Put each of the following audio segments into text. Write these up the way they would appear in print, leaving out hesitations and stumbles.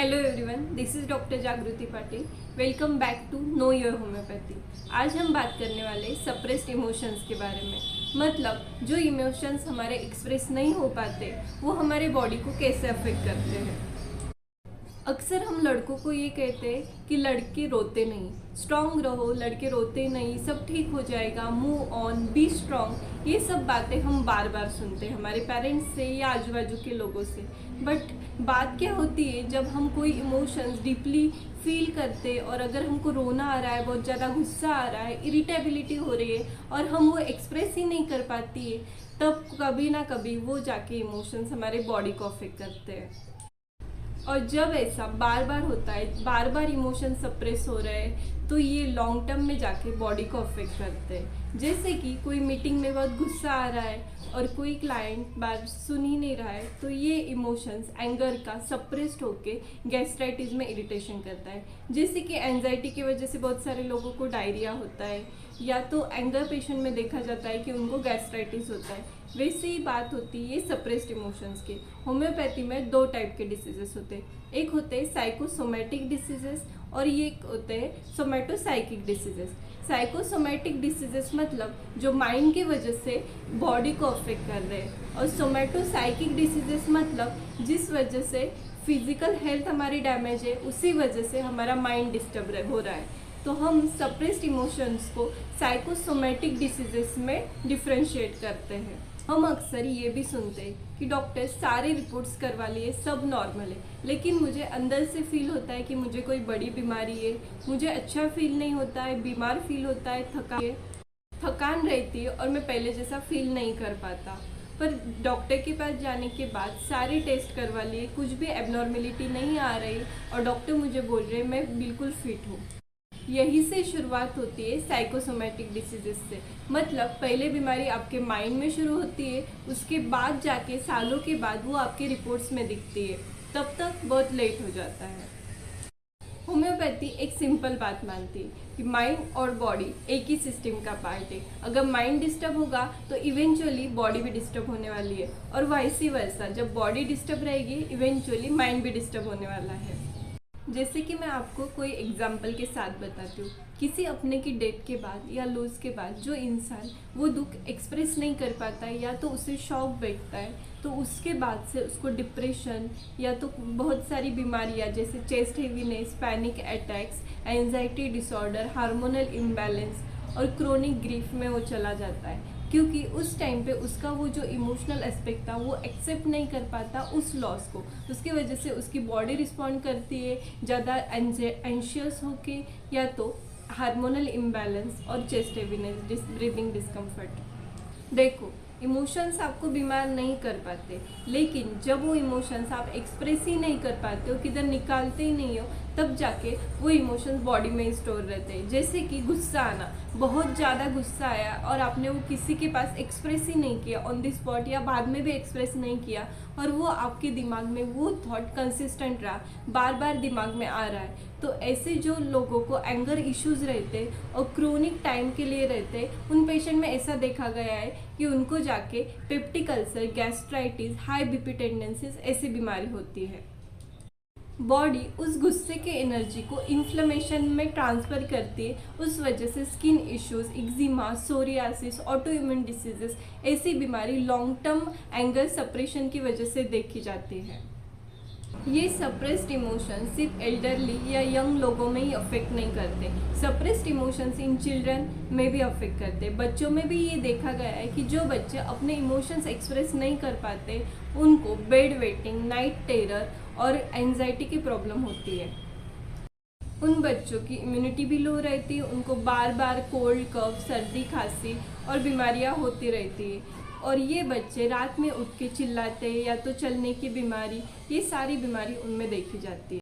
Hello everyone, this is doctor Jagruti Patil. Welcome back to know your homeopathy. आज हम बात करने वाले सप्रेस्ड इमोशंस के बारे में। मतलब जो इमोशंस हमारे एक्सप्रेस नहीं हो पाते वो हमारे बॉडी को कैसे अफेक्ट करते हैं। अक्सर हम लड़कों को ये कहते हैं कि लड़के रोते नहीं, स्ट्रांग रहो, लड़के रोते नहीं, सब ठीक हो जाएगा, मूव ऑन, बी स्ट्रांग। ये सब बातें हम बार बार सुनते हैं हमारे पेरेंट्स से या आजू बाजू के लोगों से। बट बात क्या होती है, जब हम कोई इमोशंस डीपली फील करते और अगर हमको रोना आ रहा है, बहुत ज़्यादा गुस्सा आ रहा है, इरिटेबिलिटी हो रही है और हम वो एक्सप्रेस ही नहीं कर पाती है, तब कभी ना कभी वो जाके इमोशंस हमारे बॉडी को अफेक्ट करते हैं। और जब ऐसा बार बार होता है, बार बार इमोशन सप्रेस हो रहे हैं, तो ये लॉन्ग टर्म में जाके बॉडी को अफेक्ट करते हैं। जैसे कि कोई मीटिंग में बहुत गुस्सा आ रहा है और कोई क्लाइंट बात सुन ही नहीं रहा है, तो ये इमोशंस एंगर का सप्रेस्ड होके गैस्ट्राइटिस में इरिटेशन करता है। जैसे कि एंजाइटी की वजह से बहुत सारे लोगों को डायरिया होता है, या तो एंगर पेशेंट में देखा जाता है कि उनको गैस्ट्राइटिस होता है। वैसे ही बात होती है सप्रेस्ड इमोशंस की। होम्योपैथी में दो टाइप के डिसीजेस होते हैं। एक होते हैं साइकोसोमेटिक डिसीजेस और ये एक होते हैं सोमेटोसाइकिक डिसीजेस। साइकोसोमेटिक डिसीजेस मतलब जो माइंड की वजह से बॉडी को अफेक्ट कर रहे हैं, और सोमेटोसाइकिक डिसीजेस मतलब जिस वजह से फिजिकल हेल्थ हमारी डैमेज है, उसी वजह से हमारा माइंड डिस्टर्ब हो रहा है। तो हम सप्रेस्ड इमोशंस को साइकोसोमेटिक डिसीजेस में डिफ्रेंशिएट करते हैं। हम अक्सर ये भी सुनते हैं कि डॉक्टर सारे रिपोर्ट्स करवा लिए, सब नॉर्मल है, लेकिन मुझे अंदर से फील होता है कि मुझे कोई बड़ी बीमारी है, मुझे अच्छा फील नहीं होता है, बीमार फील होता है, थकान रहती है और मैं पहले जैसा फील नहीं कर पाता। पर डॉक्टर के पास जाने के बाद सारे टेस्ट करवा लिए, कुछ भी एबनॉर्मेलिटी नहीं आ रही और डॉक्टर मुझे बोल रहे मैं बिल्कुल फिट हूँ। यही से शुरुआत होती है साइकोसोमेटिक डिसीजेस से। मतलब पहले बीमारी आपके माइंड में शुरू होती है, उसके बाद जाके सालों के बाद वो आपके रिपोर्ट्स में दिखती है, तब तक बहुत लेट हो जाता है। होम्योपैथी एक सिंपल बात मानती है कि माइंड और बॉडी एक ही सिस्टम का पार्ट है। अगर माइंड डिस्टर्ब होगा तो इवेंचुअली बॉडी भी डिस्टर्ब होने वाली है, और वाइसी वर्सा, जब बॉडी डिस्टर्ब रहेगी इवेंचुअली माइंड भी डिस्टर्ब होने वाला है। जैसे कि मैं आपको कोई एग्जाम्पल के साथ बताती हूँ। किसी अपने की डेथ के बाद या लॉस के बाद जो इंसान वो दुख एक्सप्रेस नहीं कर पाता है, या तो उसे शॉक बैठता है, तो उसके बाद से उसको डिप्रेशन या तो बहुत सारी बीमारियाँ जैसे chest heaviness, panic attacks, anxiety disorder, hormonal imbalance और क्रोनिक ग्रीफ में वो चला जाता है। क्योंकि उस टाइम पे उसका वो जो इमोशनल एस्पेक्ट था वो एक्सेप्ट नहीं कर पाता उस लॉस को। उसकी वजह से उसकी बॉडी रिस्पॉन्ड करती है ज़्यादा एंशियस होके, या तो हार्मोनल इम्बैलेंस और चेस्ट हेवीनेस, ब्रीदिंग डिस्कम्फर्ट। देखो, इमोशंस आपको बीमार नहीं कर पाते, लेकिन जब वो इमोशंस आप एक्सप्रेस ही नहीं कर पाते हो, किधर निकालते ही नहीं हो, तब जाके वो इमोशंस बॉडी में स्टोर रहते हैं। जैसे कि गुस्सा आना, बहुत ज़्यादा गुस्सा आया और आपने वो किसी के पास एक्सप्रेस ही नहीं किया ऑन द स्पॉट, या बाद में भी एक्सप्रेस नहीं किया, और वो आपके दिमाग में वो थॉट कंसिस्टेंट रहा, बार बार दिमाग में आ रहा है। तो ऐसे जो लोगों को एंगर इश्यूज रहते और क्रोनिक टाइम के लिए रहते, उन पेशेंट में ऐसा देखा गया है कि उनको जाके peptic ulcer, gastritis, high BP tendencies ऐसी बीमारी होती है। बॉडी उस गुस्से के एनर्जी को इन्फ्लेमेशन में ट्रांसफ़र करती है, उस वजह से skin issues, eczema, psoriasis, auto immune diseases ऐसी बीमारी लॉन्ग टर्म एंगर सप्रेशन की वजह से देखी जाती है। ये सप्रेस्ड इमोशंस सिर्फ एल्डरली या यंग लोगों में ही अफेक्ट नहीं करते, सप्रेस्ड इमोशंस इन चिल्ड्रन में भी अफेक्ट करते। बच्चों में भी ये देखा गया है कि जो बच्चे अपने इमोशंस एक्सप्रेस नहीं कर पाते उनको बेड वेटिंग, नाइट टेरर और एंजाइटी की प्रॉब्लम होती है। उन बच्चों की इम्यूनिटी भी लो रहती है, उनको बार बार कोल्ड, कफ, सर्दी, खांसी और बीमारियां होती रहती है, और ये बच्चे रात में उठ के चिल्लाते हैं, या तो चलने की बीमारी, ये सारी बीमारी उनमें देखी जाती है।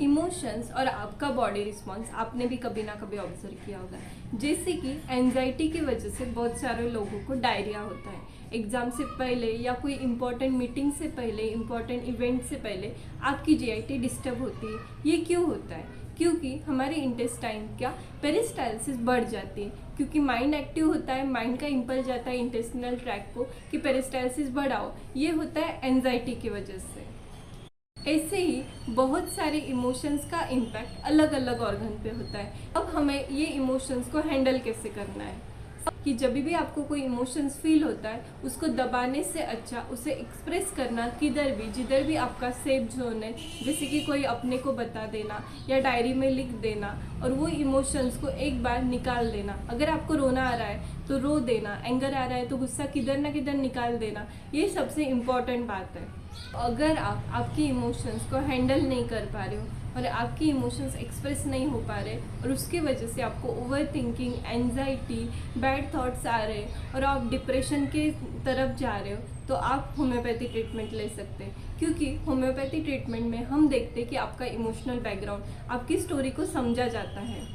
इमोशंस और आपका बॉडी रिस्पॉन्स आपने भी कभी ना कभी ऑब्जर्व किया होगा। जैसे कि एंजाइटी की वजह से बहुत सारे लोगों को डायरिया होता है। एग्ज़ाम से पहले या कोई इम्पॉर्टेंट मीटिंग से पहले, इम्पॉर्टेंट इवेंट से पहले आपकी जीआईटी डिस्टर्ब होती है। ये क्यों होता है? क्योंकि हमारे इंटेस्टाइन क्या पेरिस्टालसिस बढ़ जाती है, क्योंकि माइंड एक्टिव होता है, माइंड का इम्पल्स जाता है इंटेस्टिनल ट्रैक को कि पेरिस्टालसिस बढ़ाओ। ये होता है एंजाइटी की वजह से। ऐसे ही बहुत सारे इमोशंस का इम्पैक्ट अलग अलग ऑर्गन पे होता है। अब हमें ये इमोशंस को हैंडल कैसे करना है कि जब भी आपको कोई इमोशंस फील होता है उसको दबाने से अच्छा उसे एक्सप्रेस करना किधर भी जिधर भी आपका सेफ जोन है, जैसे कि कोई अपने को बता देना या डायरी में लिख देना और वो इमोशंस को एक बार निकाल देना। अगर आपको रोना आ रहा है तो रो देना, एंगर आ रहा है तो गुस्सा किधर ना किधर निकाल देना, ये सबसे इम्पॉर्टेंट बात है। अगर आप आपकी इमोशंस को हैंडल नहीं कर पा रहे हो और आपकी इमोशंस एक्सप्रेस नहीं हो पा रहे और उसके वजह से आपको over thinking, anxiety, bad thoughts आ रहे और आप डिप्रेशन के तरफ जा रहे हो, तो आप होम्योपैथी ट्रीटमेंट ले सकते हैं। क्योंकि होम्योपैथी ट्रीटमेंट में हम देखते हैं कि आपका इमोशनल बैकग्राउंड, आपकी स्टोरी को समझा जाता है।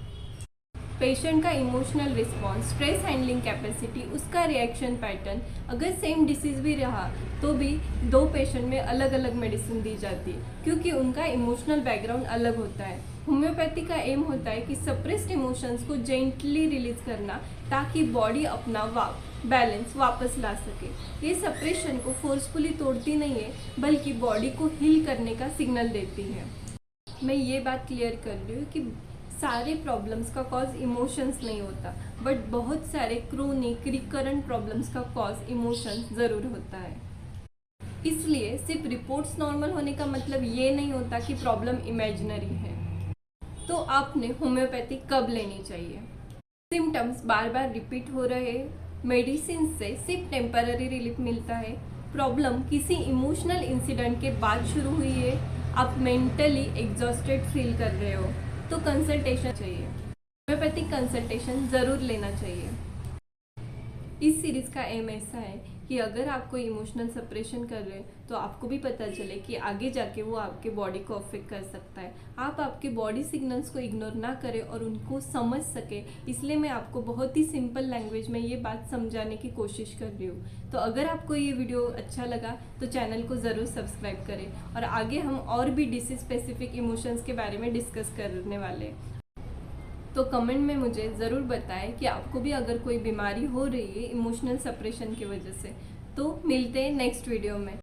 पेशेंट का emotional response, stress handling capacity, उसका रिएक्शन पैटर्न, अगर सेम डिसीज़ भी रहा तो भी दो पेशेंट में अलग अलग मेडिसिन दी जाती है क्योंकि उनका इमोशनल बैकग्राउंड अलग होता है। होम्योपैथी का एम होता है कि सप्रेस्ड इमोशंस को जेंटली रिलीज करना ताकि बॉडी अपना बैलेंस वापस ला सके। ये सप्रेशन को फोर्सफुली तोड़ती नहीं है बल्कि बॉडी को हील करने का सिग्नल देती है। मैं ये बात क्लियर कर रही हूँ कि सारे प्रॉब्लम्स का कॉज इमोशंस नहीं होता, बट बहुत सारे क्रोनिक रिकरेंट प्रॉब्लम्स का कॉज इमोशंस ज़रूर होता है। इसलिए सिर्फ रिपोर्ट्स नॉर्मल होने का मतलब ये नहीं होता कि प्रॉब्लम इमेजिनरी है। तो आपने होम्योपैथी कब लेनी चाहिए? सिम्टम्स बार बार रिपीट हो रहे, मेडिसिन से सिर्फ टेम्पररी रिलीफ मिलता है, प्रॉब्लम किसी इमोशनल इंसिडेंट के बाद शुरू हुई है, आप मेंटली एग्जॉस्टेड फील कर रहे हो, तो कंसल्टेशन चाहिए। होम्योपैथिक कंसल्टेशन ज़रूर लेना चाहिए। इस सीरीज़ का एम ऐसा है कि अगर आप कोई इमोशनल सप्रेशन कर रहे हैं तो आपको भी पता चले कि आगे जाके वो आपके बॉडी को अफेक्ट कर सकता है। आप आपके बॉडी सिग्नल्स को इग्नोर ना करें और उनको समझ सके, इसलिए मैं आपको बहुत ही सिंपल लैंग्वेज में ये बात समझाने की कोशिश कर रही हूँ। तो अगर आपको ये वीडियो अच्छा लगा तो चैनल को ज़रूर सब्सक्राइब करें और आगे हम और भी डिसीज स्पेसिफिक इमोशंस के बारे में डिस्कस करने वाले हैं। तो कमेंट में मुझे ज़रूर बताएं कि आपको भी अगर कोई बीमारी हो रही है इमोशनल सप्रेशन की वजह से। तो मिलते हैं नेक्स्ट वीडियो में।